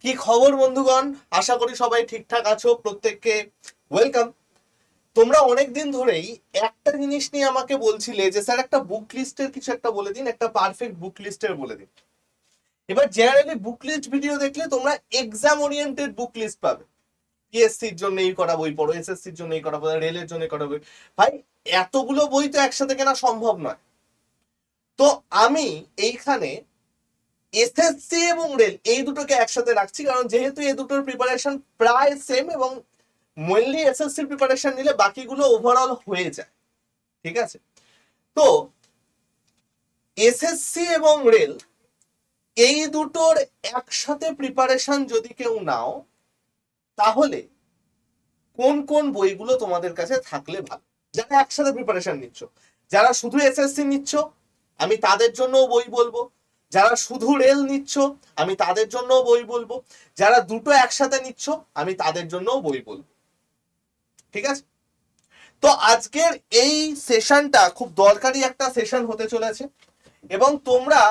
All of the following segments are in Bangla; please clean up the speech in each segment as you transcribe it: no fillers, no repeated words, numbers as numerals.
কি খবর বন্ধুগণ? আশা করি সবাই ঠিকঠাক আছো। প্রত্যেককে ওয়েলকাম। তোমরা অনেকদিন ধরেই একটা জিনিস নিয়ে আমাকে বলছিলে যে স্যার একটা বুক লিস্টের কিছু একটা বলে দিন, একটা পারফেক্ট বুক লিস্টের বলে দিন। এবার জেনারেলি বুক লিস্ট ভিডিও দেখলে তোমরা এক্সাম ওরিয়েন্টেড বুক লিস্ট পাবে। পিএসসির জন্য এই করা বই পড়ো, এসএসসির জন্য এই করা বই, রেলের জন্য এই করা বই। ভাই, এতগুলো বই তো একসাথে কেনা সম্ভব নয়। তো আমি এইখানে এসএসসি এবং রেল এই দুটোকে একসাথে রাখছি, কারণ যেহেতু এই দুটোর প্রিপারেশন প্রায় সেম এবং মেনলি এসএসসির প্রিপারেশন নিলে বাকিগুলো ওভারঅল হয়ে যায়। ঠিক আছে? তো এসএসসি এবং রেল এই দুটোর একসাথে প্রিপারেশন যদি কেউ নাও, তাহলে কোন কোন বইগুলো তোমাদের কাছে থাকলে ভালো? যারা একসাথে প্রিপারেশন নিচ্ছ, যারা শুধু এসএসসি নিচ্ছ, আমি তাদের জন্য বই বলবো। যারা শুধু রেল নিচ্ছ, আমি তাদের জন্য বই বলবো। যারা দুটো একসাথে নিচ্ছ, আমি তাদের জন্য বই বলবো। ঠিক আছে? তো আজকের এই সেশনটা খুব দরকারি একটা সেশন হতে চলেছে, এবং তোমরা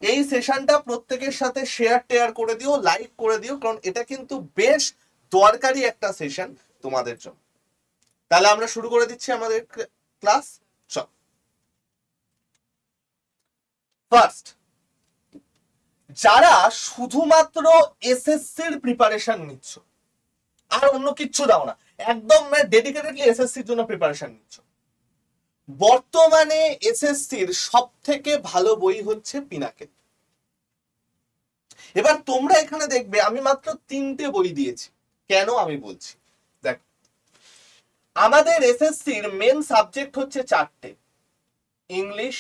এই সেশনটা প্রত্যেকের সাথে শেয়ার করে দিও, লাইক করে দিও, কারণ এটা কিন্তু বেশ দরকারি একটা সেশন তোমাদের জন্য। তাহলে আমরা শুরু করে দিচ্ছি আমাদের ক্লাস। চল, ফার্স্ট, যারা শুধুমাত্র এসএসসির প্রিপারেশন নিচ্ছ, আর অন্য কিচ্ছু দাও না, একদম ডেডিকেটেডলি এসএসসির জন্য প্রিপারেশন নিচ্ছ, বর্তমানে এসএসসির সব থেকে ভালো বই হচ্ছে পিনাকেল। এবার তোমরা এখানে দেখবে আমি মাত্র 3টে বই দিয়েছি। কেন আমি বলছি, দেখ, আমাদের এসএসসির মেন সাবজেক্ট হচ্ছে 4টে: English,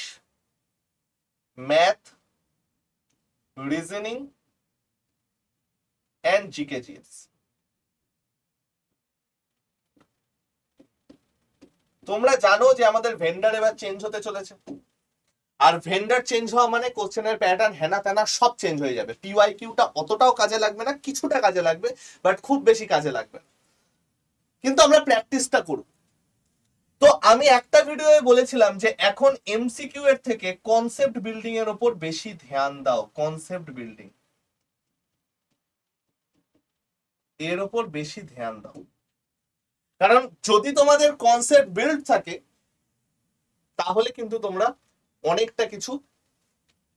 math, reasoning and GK GS. তোমরা জানো যে আমাদের ভেন্ডার এবার চেঞ্জ হতে চলেছে, আর ভেন্ডার চেঞ্জ হওয়া মানে কোশ্চেনের প্যাটার্ন হেনা তেনা সব চেঞ্জ হয়ে যাবে। পিওয়াই কিউটা অতটাও কাজে লাগবে না, কিছুটা কাজে লাগবে, বাট খুব বেশি কাজে লাগবে। কিন্তু আমরা প্র্যাকটিসটা করব। তো আমি একটা ভিডিওয়ে বলেছিলাম যে এখন এমসিকিউ এর থেকে কনসেপ্ট বিল্ডিং এর উপর বেশি ধ্যান দাও। কনসেপ্ট বিল্ডিং এর উপর বেশি ধ্যান দাও, কারণ যদি তোমাদের কনসেপ্ট বিল্ড থাকে, তাহলে কিন্তু তোমরা অনেকটা কিছু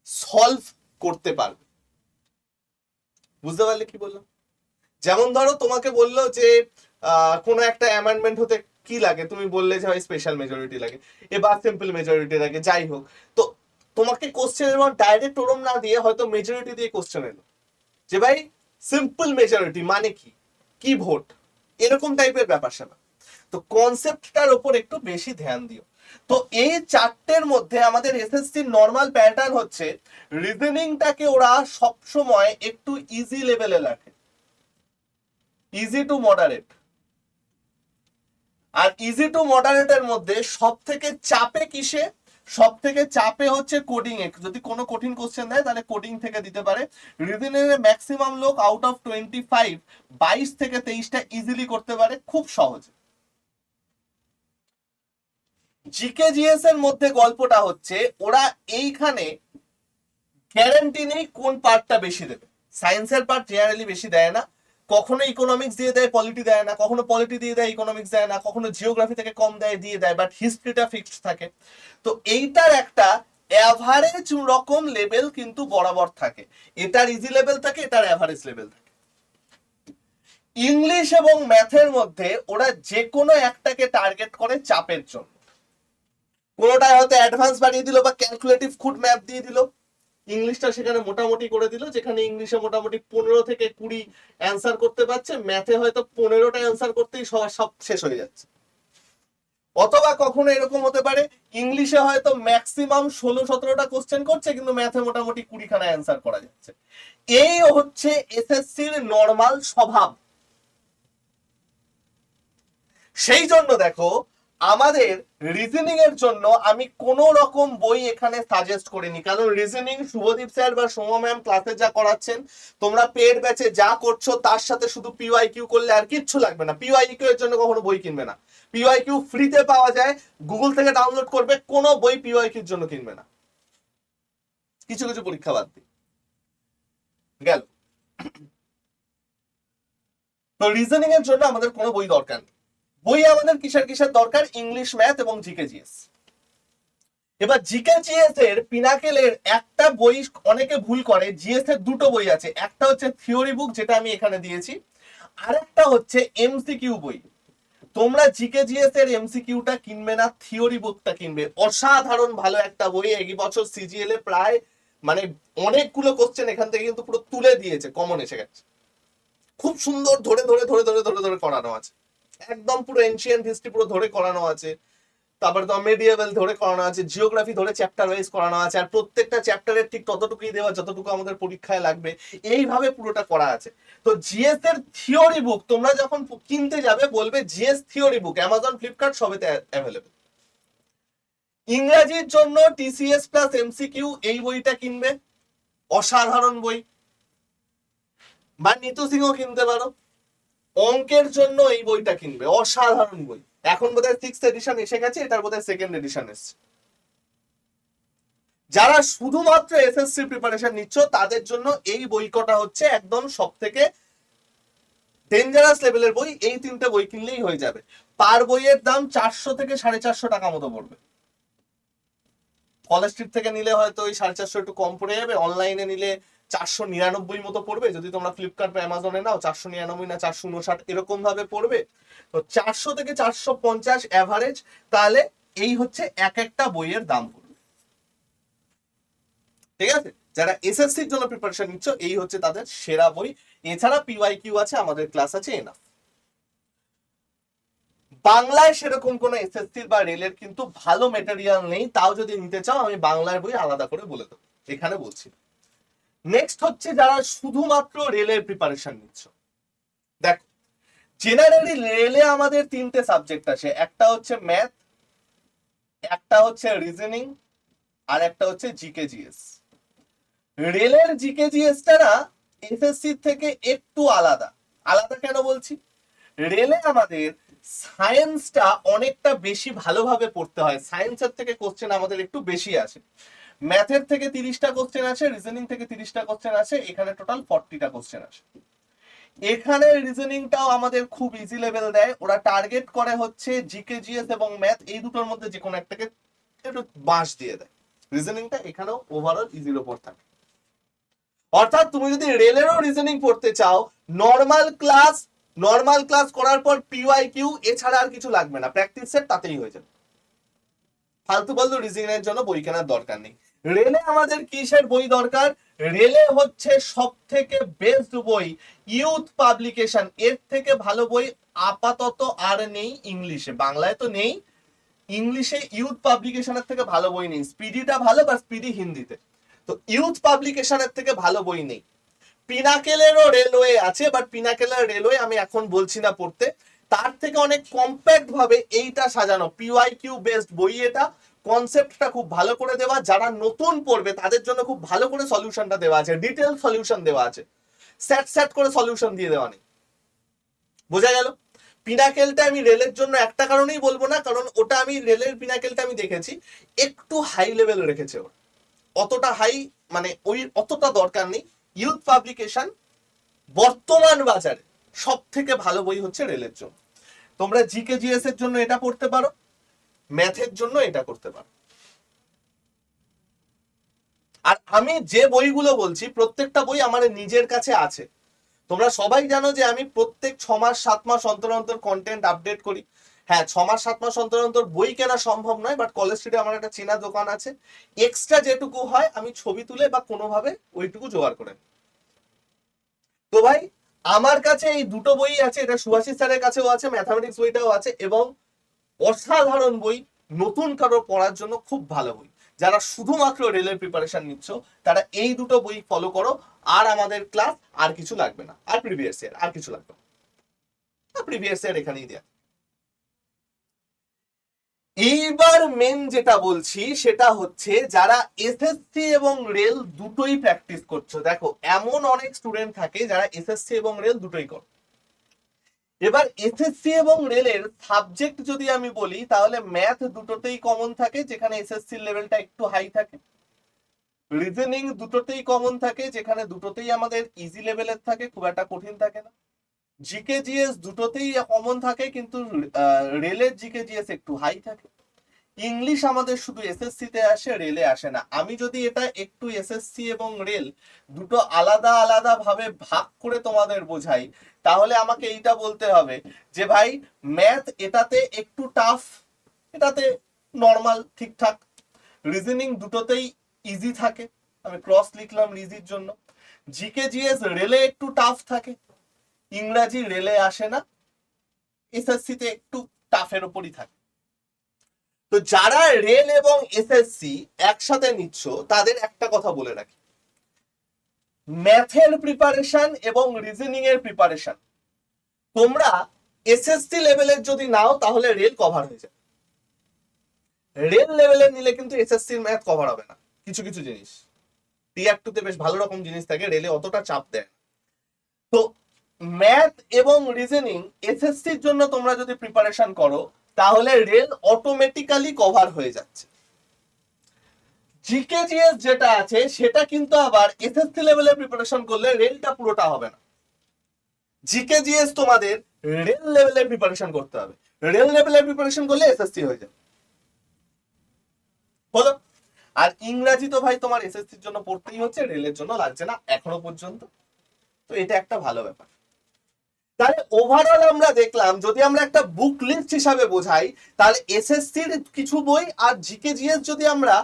সলভ করতে পারবে। বুঝতে পারলে কি বললাম? যেমন ধরো তোমাকে বললো যে কোনো একটা অ্যামেন্ডমেন্ট হতে কি লাগে, তুমি বললে যে ভাই স্পেশাল মেজরিটি লাগে, এবার সিম্পল মেজরিটি লাগে, যাই হোক। তো তোমাকে কোশ্চেন এবার ডাইরেক্ট ওরম না দিয়ে হয়তো মেজরিটি দিয়ে কোশ্চেন এলো যে ভাই সিম্পল মেজরিটি মানে কি, কি ভোট, এরকম টাইপের ব্যাপার স্যাপার। তো কনসেপ্টটার উপর একটু বেশি ধ্যান দিও। তো এই 4টের মধ্যে আমাদের এসএসসি নর্মাল প্যাটার্ন হচ্ছে রিজনিংটাকে ওরা সব সময় একটু ইজি লেভেলে রাখে, ইজি টু মডারেট। আর ইজি টু মডারেটের মধ্যে সব থেকে চাপে কিসে? সব থেকে চাপে হচ্ছে কোডিং এ। যদি কোনো কঠিন কোশ্চেন দেয় তাহলে কোডিং থেকে দিতে পারে। রিজনিং এর ম্যাক্সিমাম লোক আউট অফ 25 22 থেকে 23টা ইজিলি করতে পারে খুব সহজে। জিকে জিএস এর মধ্যে গল্পটা হচ্ছে ওরা এইখানে গ্যারান্টি নেই কোন পার্টটা বেশি দেবে। সায়েন্সের পার্ট জেনারেলি বেশি দেয় না, কখনো ইকোনমিক্স দিয়ে দেয়, পলিটি দেয় না, কখনো পলিটি দিয়ে দেয়, ইকোনমিক্স দেয় না, কখনো জিওগ্রাফি থেকে কম দেয়, দিয়ে দেয়, বাট হিস্ট্রিটা ফিক্সড থাকে। তো এইটার একটা অ্যাভারেজ রকম লেভেল কিন্তু বরাবর থাকে। এটার ইজি লেভেল থাকে, এটার অ্যাভারেজ লেভেল থাকে। ইংলিশ এবং ম্যাথের মধ্যে ওরা যে কোনো একটাকে টার্গেট করে চাপের জন্য। কোনোটায় হয়তো অ্যাডভান্স বাড়িয়ে দিল বা ক্যালকুলেটিভ খুড ম্যাপ দিয়ে দিল, ইংলিশটা সেখানে মোটামুটি করে দিল, যেখানে ইংলিশে মোটামুটি 15 থেকে 20 অ্যান্সার করতে পারছে, ম্যাথে হয়তো 15টা অ্যান্সার করতেই সবার সব শেষ হয়ে যাচ্ছে। অথবা কখনো এরকম হতে পারে ইংলিশে হয়তো ম্যাক্সিমাম 16-17টা কোশ্চেন করছে, কিন্তু ম্যাথে মোটামুটি 20খানা অ্যান্সার করা যাচ্ছে। এই হচ্ছে এসএসসির নর্মাল স্বভাব। সেই জন্য দেখো, আমাদের রিজনিং এর জন্য আমি কোন রকম বই এখানে সাজেস্ট করিনি, কারণ রিজনিং শুভদীপ স্যার বা সোমা ম্যাম ক্লাসে যা করাচ্ছেন, তোমরা পেড ব্যাচে যা করছো তার সাথে শুধু পিওয়াই কিউ করলে আর কিচ্ছু লাগবে না। পিওয়াই কিউ এর জন্য কখনো বই কিনবে না। পিওয়াই কিউ ফ্রিতে পাওয়া যায়, গুগল থেকে ডাউনলোড করবে, কোনো বই পিওয়াই কিউর জন্য কিনবে না। কিছু কিছু পরীক্ষা বাদ দিই, গেল। তো রিজনিং এর জন্য আমাদের কোনো বই দরকার নেই। বই আমাদের কিসের কিসের দরকার? ইংলিশ, ম্যাথ এবং জিকে জিএস। এবার জিকে জিএস এর পিনাকেলের একটা বই অনেকে ভুল করে, জিএস এর দুটো বই আছে, একটা হচ্ছে থিওরি বুক যেটা আমি এখানে দিয়েছি, আরেকটা হচ্ছে এমসিকিউ বই। তোমরা জিকে জিএস এর এমসিকিউটা কিনবে না, থিওরি বুকটা কিনবে। অসাধারণ ভালো একটা বই, এই বছর সিজিএল এ প্রায় মানে অনেকগুলো কোশ্চেন এখান থেকে কিন্তু পুরো তুলে দিয়েছে, কমন এসে গেছে, খুব সুন্দর ধরে ধরে ধরে ধরে ধরে ধরে করানো আছে, একদম পুরো এনশিয়েন্ট হিস্ট্রি পুরো ধরে করানো আছে, তারপরে তো মেডিয়েভেল ধরে করানো আছে, জিওগ্রাফি ধরে চ্যাপ্টার ওয়াইজ করানো আছে, আর প্রত্যেকটা চ্যাপ্টারের ঠিক ততটুকুই দেওয়া যতটুকু আমাদের পরীক্ষায় লাগবে, এইভাবে পুরোটা করা আছে। তো জিএস এর থিওরি বুক তোমরা যখন কিনতে যাবে বলবে জিএস থিওরি বুক, অ্যামাজন, ফ্লিপকার্ট সবেতে অ্যাভেলেবেল। ইংরেজির জন্য টিসিএস প্লাস এমসিকিউ এই বইটা কিনবে, অসাধারণ বই, বা নিতু সিংহ কিনতে পারো। অঙ্কের জন্য এই বইটা কিনবে, অসাধারণ বই, এখন বোধহয় 6th এডিশন এসে গেছে, এটার বোধহয় 2nd এডিশন এসছে। যারা শুধুমাত্র এসএসসি প্রিপারেশন নিচ্ছ তাদের জন্য এই বই কটা হচ্ছে একদম সব থেকে ডেঞ্জারাস লেভেলের বই, এই তিনটে বই কিনলেই হয়ে যাবে। পার বইয়ের দাম 400 থেকে 450 টাকা মতো পড়বে। কলেজ স্ট্রিট থেকে নিলে হয়তো ওই 450 একটু কম পড়ে যাবে, অনলাইনে নিলে 499 মতো পড়বে, যদি তোমরা ফ্লিপকার্ট বা অ্যামাজনে নাও 499 না 459 এরকম ভাবে পড়বে। তো 400 থেকে 450 অ্যাভারেজ, তাহলে এই হচ্ছে এক একটা বইয়ের দাম পড়বে। ঠিক আছে, যারা এসএসসির জন্য প্রিপারেশন নিচ্ছ এই হচ্ছে তাদের সেরা বই। এছাড়া পিওয়াইকিউ আছে, আমাদের ক্লাস আছে, এনাফ। বাংলায় সেরকম কোনো এসএসসির বা রেলের কিন্তু ভালো মেটেরিয়াল নেই, তাও যদি নিতে চাও আমি বাংলার বই আলাদা করে বলে দেবো, এখানে বলছি। নেক্সট হচ্ছে যারা শুধুমাত্র রেলের প্রিপারেশন নিচ্ছ। দেখো, জেনারেলি রেলে আমাদের তিনটে সাবজেক্ট আছে, একটা হচ্ছে ম্যাথ, একটা হচ্ছে রিজনিং, আর একটা হচ্ছে জিকে জিএস। রেলের জিকে জিএসটা না এসএসসি থেকে একটু আলাদা। আলাদা কেন বলছি? রেলে আমাদের সায়েন্সটা অনেকটা বেশি ভালোভাবে পড়তে হয়, সায়েন্সের থেকে কোশ্চেন আমাদের একটু বেশি আসে। ম্যাথের থেকে 30টা কোশ্চেন আছে, রিজনিং থেকে 30টা কোশ্চেন আছে, এখানে টোটাল 40টা কোশ্চেন আছে। এখানে রিজনিংটাও আমাদের খুব ইজি লেভেল দেয়, ওরা টার্গেট করে হচ্ছে জিকে জিএস এবং ম্যাথ এই দুটোর মধ্যে যে কোনো একটাকে একটু বাঁশ দিয়ে দেয়। রিজনিংটা এখানেও ওভারঅল ইজির উপর থাকে। অর্থাৎ তুমি যদি রেলেরও রিজনিং পড়তে চাও, নর্মাল ক্লাস করার পর পিওয়াইকিউ এছাড়া আর কিছু লাগবে না, প্র্যাকটিস সেট তাতেই হয়ে যাবে। ফালতু ফালতু রিজনিং এর জন্য বই কেনার দরকার নেই। রেলে আমাদের কিসের বই দরকার? রেলে হচ্ছে সব থেকে বেস্ট বই ইউথ পাবলিকেশন, এর থেকে ভালো বই আপাতত আর নেই ইংলিশে, বাংলায় তো নেই, ইংলিশে ইউথ পাবলিকেশনের থেকে ভালো বই নেই। স্পিডিটা ভালো, বা স্পিডি হিন্দিতে, তো ইউথ পাবলিকেশনের থেকে ভালো বই নেই। পিনাকেলেরও রেলওয়ে আছে, বাট পিনাকেলের রেলওয়ে আমি এখন বলছি না পড়তে, তার থেকে অনেক কম্প্যাক্ট ভাবে এইটা সাজানো পিওয়াইকিউ বেসড বই। এটা কনসেপ্টটা খুব ভালো করে দেওয়া, যারা নতুন পড়বে তাদের জন্য খুব ভালো করে সলিউশনটা দেওয়া আছে, ডিটেল সলিউশন দেওয়া আছে, স্যাট করে সলিউশন দিয়ে দেওয়া নেই। বোঝা গেল? পিনাকেলটা আমি রেলের জন্য একটা কারণেই বলবো না, কারণ ওটা আমি রেলের পিনাকেলটা আমি দেখেছি একটু হাই লেভেল রেখেছে ওরা, অতটা হাই মানে ওই অতটা দরকার নেই। ইউথ পাবলিকেশন বর্তমান বাজারে সব থেকে ভালো বই হচ্ছে রেলের জন্য। তোমরা জিকে জিএস এর জন্য এটা পড়তে পারো, ম্যাথের জন্য এটা করতে পারো। আর আমি যে বইগুলো বলছি প্রত্যেকটা বই আমার নিজের কাছে আছে। তোমরা সবাই জানো যে আমি প্রত্যেক 6 মাস 7 মাস অন্তর অন্তর কন্টেন্ট আপডেট করি। হ্যাঁ, 6 মাস 7 মাস অন্তর অন্তর বই কেনা সম্ভব নয়, বাট কলেজ স্ট্রিটে আমার একটা চেনা দোকান আছে, এক্সট্রা যেটুকু হয় আমি ছবি তুলে বা কোনোভাবে ওইটুকু জোগাড় করে। তো ভাই আমার কাছে এই দুটো বই আছে, এটা সুভাষিস স্যারের কাছেও আছে, ম্যাথামেটিক্স বইটাও আছে, এবং অসাধারণ বই, নতুন কারো পড়ার জন্য খুব ভালো বই। যারা শুধুমাত্র রেলের প্রিপারেশন নিচ্ছ তারা এই দুটো বই ফলো করো, আর আমাদের ক্লাস আর কিছু লাগবে না, আর প্রিভিয়াস ইয়ার আর কিছু লাগবে না, প্রিভিয়াস ইয়ার এখানেই দেয়া। এইবার মেন যেটা বলছি সেটা হচ্ছে যারা এসএসসি এবং রেল দুটোই প্র্যাকটিস করছো। দেখো, এমন অনেক স্টুডেন্ট থাকে যারা এসএসসি এবং রেল দুটোই করে। এবার এসএসসি এবং রেলের সাবজেক্ট যদি আমি বলি তাহলে ম্যাথ দুটোতেই কমন থাকে, যেখানে এসএসসি লেভেলটা একটু হাই থাকে। রিজনিং দুটোতেই কমন থাকে, যেখানে দুটোতেই আমাদের ইজি লেভেলের থাকে, খুব একটা কঠিন থাকে না। জিকে জিএস দুটোতেই কমন থাকে, কিন্তু রেলের জিকে জিএস একটু হাই থাকে। ইংলিশ আমাদের শুধু এসএসসি তে আসে, রেলে আসে না। আমি যদি এটা একটু এসএসসি এবং রেল দুটো আলাদা আলাদা ভাবে ভাগ করে তোমাদের বোঝাই, তাহলে আমাকে এইটা বলতে হবে যে ভাই ম্যাথ এটাতে একটু টাফ, এটাতে নর্মাল ঠিকঠাক। রিজনিং দুটোতেই ইজি থাকে, আমি ক্রস লিখলাম ইজির জন্য। জিকে জিএস রেলে একটু টাফ থাকে, ইংরাজি রেলে আসে না, এসএসসি তে একটু টাফের উপরই থাকে। তো যারা রেল এবং এসএসসি একসাথে নিচ্ছ তাদের একটা কথা বলে রাখি, ম্যাথের প্রিপারেশন এবং রিজনিং এর প্রিপারেশন তোমরা এসএসসি লেভেলের যদি নাও তাহলে রেল কভার হয়ে যাবে। রেল লেভেলের নিলে কিন্তু এসএসসির ম্যাথ কভার হবে না। কিছু কিছু জিনিস টিয়ার টুতে বেশ ভালো রকম জিনিস থাকে, রেলে অতটা চাপ দেয়। তো ম্যাথ এবং রিজনিং এসএসসির জন্য তোমরা যদি প্রিপারেশন করো তাহলে রেল অটোমেটিক্যালি কভার হয়ে যাচ্ছে। জিকে জিএস যেটা আছে সেটা কিন্তু আবার এসএসসি লেভেলে প্রিপারেশন করলে রেলটা পুরোটা হবে না। জিকে জিএস তোমাদের রেল লেভেলে প্রিপারেশন করতে হবে, রেল লেভেলে প্রিপারেশন করলে এসএসসি হয়ে যাবে। হলো। আর ইংরাজি তো ভাই তোমার এসএসসির জন্য পড়তেই হচ্ছে, রেলের জন্য লাগছে না এখনো পর্যন্ত। তো এটা একটা ভালো ব্যাপার। তাহলে ওভারঅল আমরা দেখলাম যদি আমরা একটা বুক লিস্ট হিসাবে বোঝাই, তাহলে এসএসসির কিছু বই আর জিকে জিএস যদি আমরা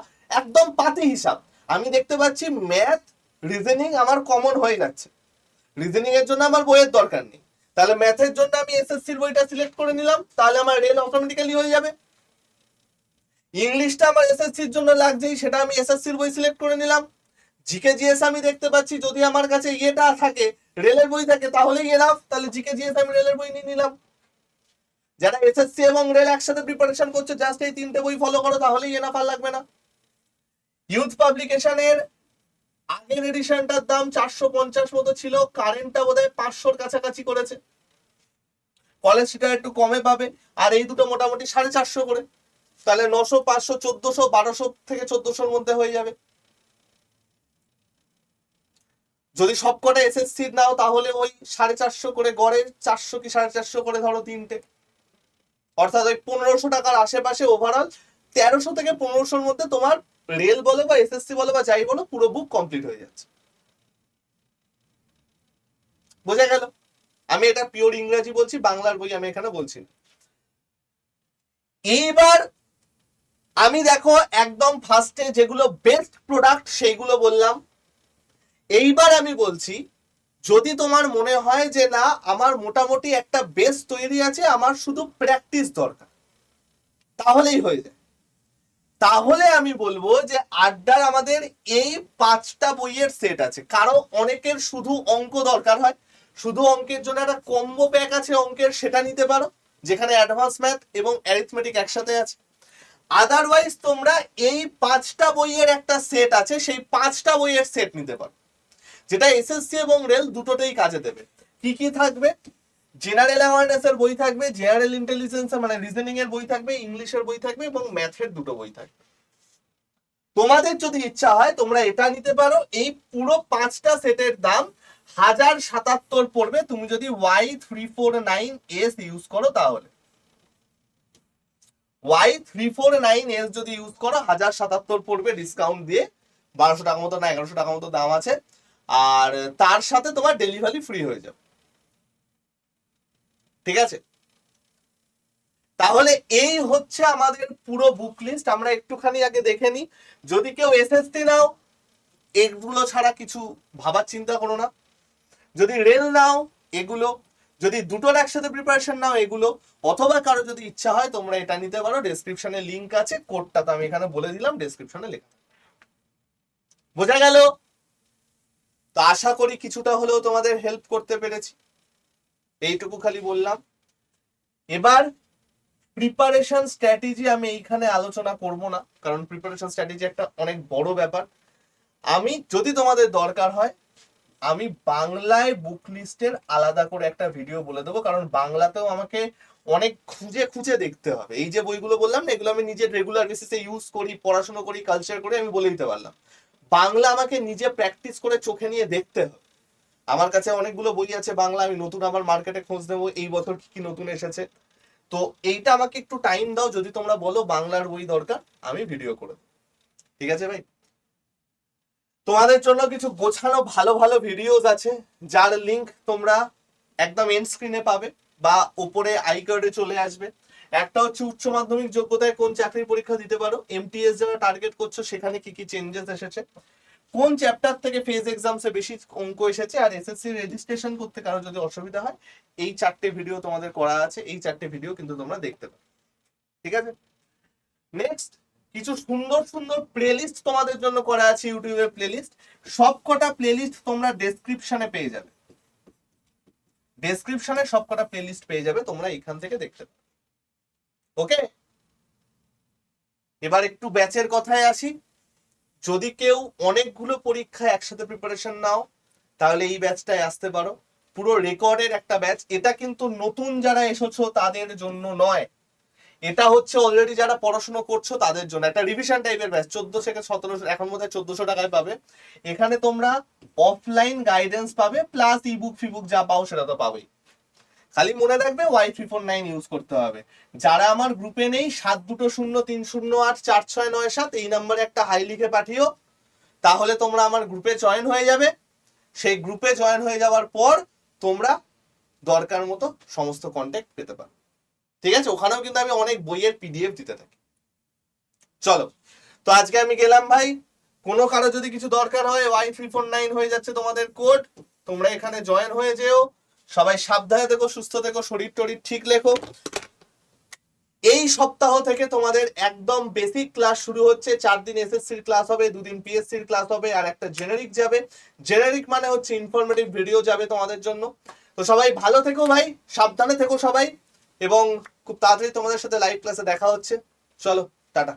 একদম পাতি হিসাব, আমি দেখতে পাচ্ছি ম্যাথ রিজনিং আমার কমন হয়ে যাচ্ছে, রিজনিং এর জন্য আমার বইয়ের দরকার নেই, তাহলে ম্যাথের জন্য আমি এসএসসির বইটা সিলেক্ট করে নিলাম, তাহলে আমার রেল অটোমেটিক্যালি হয়ে যাবে। ইংলিশটা আমার এসএসসির জন্য লাগছেই, সেটা আমি এসএসসির বই সিলেক্ট করে নিলাম। জিকে জিএস আমি দেখতে পাচ্ছি যদি আমার কাছে ইয়েটা থাকে, রেলের বই থাকে, তাহলেই এনাফ, তাহলে জিকে জিএস আমি রেলের বই নিয়ে নিলাম। যারা এসএসসি এবং রেল একসাথে প্রিপারেশন করছে জাস্ট এই তিনটে বই ফলো করো তাহলেই এনাফ, আর লাগবে না। ইউথ পাবলিকেশনের আগের এডিশনটার দাম 450 মতো ছিল, কারেন্টটা বোধহয় 500-র কাছাকাছি করেছে, কলেজ সেটা একটু কমে পাবে। আর এই দুটো মোটামুটি 450 করে, তাহলে 900, 500, 1400, 1200 থেকে 1400-র মধ্যে হয়ে যাবে। যদি সবকটা এসএসসি নাও তাহলে ওই 450 করে, গড়ে 400 কি 450 করে ধরো তিনটে, অর্থাৎ ওই 1500 টাকার আশেপাশে ওভারঅল 1300 থেকে 1500-র মধ্যে তোমার রেল বলো বা এসএসসি বলো বা যাই বলো পুরো বুক কমপ্লিট হয়ে যাচ্ছে। বোঝা গেল? আমি এটা পিওর ইংরেজি বলছি, বাংলার বই আমি এখানে বলছি না। এইবার আমি দেখো একদম ফার্স্টে যেগুলো বেস্ট প্রোডাক্ট সেইগুলো বললাম। এইবার আমি বলছি যদি তোমার মনে হয় যে না আমার মোটামুটি একটা বেস তৈরি আছে, আমার শুধু প্র্যাকটিস দরকার, তাহলেই হয়ে যায়। তাহলে আমি বলবো যে আড্ডার আমাদের এই 5টা বইয়ের সেট আছে। কারো অনেকের শুধু অঙ্ক দরকার হয়, শুধু অঙ্কের জন্য একটা কম্বো প্যাক আছে অঙ্কের, সেটা নিতে পারো যেখানে অ্যাডভান্স ম্যাথ এবং অ্যারিথমেটিক একসাথে আছে। আদারওয়াইজ তোমরা এই 5টা বইয়ের একটা সেট আছে, সেই 5টা বইয়ের সেট নিতে পারো, যেটা এসএসসি এবং রেল দুটোতেই কাজে দেবে। কি কি থাকবে? জেনারেল অ্যাওয়ারনেস এর বই থাকবে, জেনারেল ইন্টেলিজেন্স মানে রিজনিং এর বই থাকবে, ইংলিশের বই থাকবে এবং ম্যাথের দুটো বই থাকবে। তোমাদের যদি ইচ্ছা হয় তোমরা এটা নিতে পারো। এই পুরো 5টা সেটের দাম 1077 পড়বে তুমি যদি Y349S ইউজ করো, তাহলে Y349S যদি ইউজ করো 1077 পড়বে ডিসকাউন্ট দিয়ে, 1200 টাকা মতো না 1100 টাকা মতো দাম আছে। আর তার সাথে তোমার ডেলিভারি ফ্রি হয়ে যাবে। ঠিক আছে? তাহলে এই হচ্ছে আমাদের পুরো বুক লিস্ট। আমরা একটুখানি আগে দেখে নিই। যদি কেউ এসএসসি নাও এগুলো ছাড়া কিছু ভাবার চিন্তা করো না, যদি রেল নাও এগুলো, যদি দুটোর একসাথে প্রিপারেশন নাও এগুলো, অথবা কারো যদি ইচ্ছা হয় তোমরা এটা নিতে পারো। ডেসক্রিপশনে লিংক আছে, কোডটা তো আমি এখানে বলে দিলাম, ডেসক্রিপশনে লেখা। বোঝা গেল? তো আশা করি কিছুটা হলেও তোমাদের হেল্প করতে পেরেছি, এইটুকু খালি বললাম। এবার প্রিপারেশন স্ট্র্যাটেজি আমি এইখানে আলোচনা করব না, কারণ প্রিপারেশন স্ট্র্যাটেজি একটা অনেক বড় ব্যাপার। আমি যদি তোমাদের দরকার হয় আমি বাংলায় বুক লিস্টের আলাদা করে একটা ভিডিও বলে দেবো, কারণ বাংলাতেও আমাকে অনেক খুঁজে খুঁজে দেখতে হবে। এই যে বইগুলো বললাম না, এগুলো আমি নিজের রেগুলার বেসিসে ইউজ করি, পড়াশোনা করি, কালচার করি, আমি বলে দিতে পারলাম। বাংলা আমাকে নিজে প্র্যাকটিস করে চোখে নিয়ে দেখতে হবে। আমার কাছে অনেকগুলো বই আছে বাংলা, আমি নতুন আবার মার্কেটে খোঁজ নেবো এই বছর কি কি নতুন এসেছে। তো এইটা আমাকে একটু টাইম দাও, যদি তোমরা বলো বাংলার বই দরকার আমি ভিডিও করে দেবো। ঠিক আছে ভাই? তোমাদের জন্য কিছু গোছানো ভালো ভালো ভিডিওস আছে, যার লিংক তোমরা একদম এন্ড স্ক্রিনে পাবে বা উপরে আই কার্ডে চলে আসবে। একটা হচ্ছে উচ্চ মাধ্যমিক যোগ্যতায় কোন চাকরির পরীক্ষা দিতে পারো, এমটিএস যারা টার্গেট করছো সেখানে কি কি চেঞ্জেস এসেছে, কোন চ্যাপ্টার থেকে ফেজ এক্সামসে বেশি অঙ্ক এসেছে, আর এসএসসি রেজিস্ট্রেশন করতে কারো যদি অসুবিধা হয়, এই 4টে ভিডিও তোমাদের করা আছে, এই 4টে ভিডিও কিন্তু তোমরা দেখতে পারো। ঠিক আছে? নেক্সট কিছু সুন্দর সুন্দর প্লেলিস্ট তোমাদের জন্য করা আছে, ইউটিউবের প্লেলিস্ট। সবকটা প্লেলিস্ট তোমরা ডেসক্রিপশনে পেয়ে যাবে, ডেসক্রিপশনে সবকটা প্লেলিস্ট পেয়ে যাবে, তোমরা এখান থেকে দেখতে পাবে। ওকে, এবার একটু ব্যাচের কথায় আসি। যদি কেউ অনেকগুলো পরীক্ষা একসাথে প্রিপারেশন নাও তাহলে এই ব্যাচটায় আসতে পারো, পুরো রেকর্ডের একটা ব্যাচ। এটা কিন্তু নতুন যারা এসেছো তাদের জন্য নয়, এটা হচ্ছে অলরেডি যারা পড়াশোনা করছো তাদের জন্য একটা রিভিশন টাইপের ব্যাচ। 14 থেকে 17, এখন বোধহয় 1400 টাকায় পাবে। এখানে তোমরা অফলাইন গাইডেন্স পাবে, প্লাস ইবুক ফিবুক যা পাও সেটা তো পাবেই। খালি মনে রাখবে Y349 ইউজ করতে হবে। যারা আমার গ্রুপে নেই 720030084697 এই নাম্বারে একটা হাই লিখে পাঠিও, তাহলে তোমরা আমার গ্রুপে জয়েন হয়ে যাবে। সেই গ্রুপে জয়েন হয়ে যাওয়ার পর তোমরা দরকার মতো সমস্ত কন্ট্যাক্ট পেতে পারো। ঠিক আছে? ওখানেও কিন্তু আমি অনেক বইয়ের পিডিএফ দিতে থাকি। চলো, তো আজকে আমি গেলাম ভাই। কোনো কারো যদি কিছু দরকার হয়, Y349 হয়ে যাচ্ছে তোমাদের কোড, তোমরা এখানে জয়েন হয়ে যেও। সবাই সাবধানে থেকো, সুস্থ থেকো, শরীর টরীর ঠিক রেখো। এই সপ্তাহ থেকে তোমাদের একদম বেসিক ক্লাস শুরু হচ্ছে। 4 দিন এসএসসির ক্লাস হবে, 2 দিন পিএসসির ক্লাস হবে, আর একটা জেনারিক যাবে। জেনারিক মানে হচ্ছে ইনফরমেটিভ ভিডিও যাবে তোমাদের জন্য। তো সবাই ভালো থেকো ভাই, সাবধানে থেকো সবাই, এবং খুব তাড়াতাড়ি তোমাদের সাথে লাইভ ক্লাসে দেখা হচ্ছে। চলো, টাটা।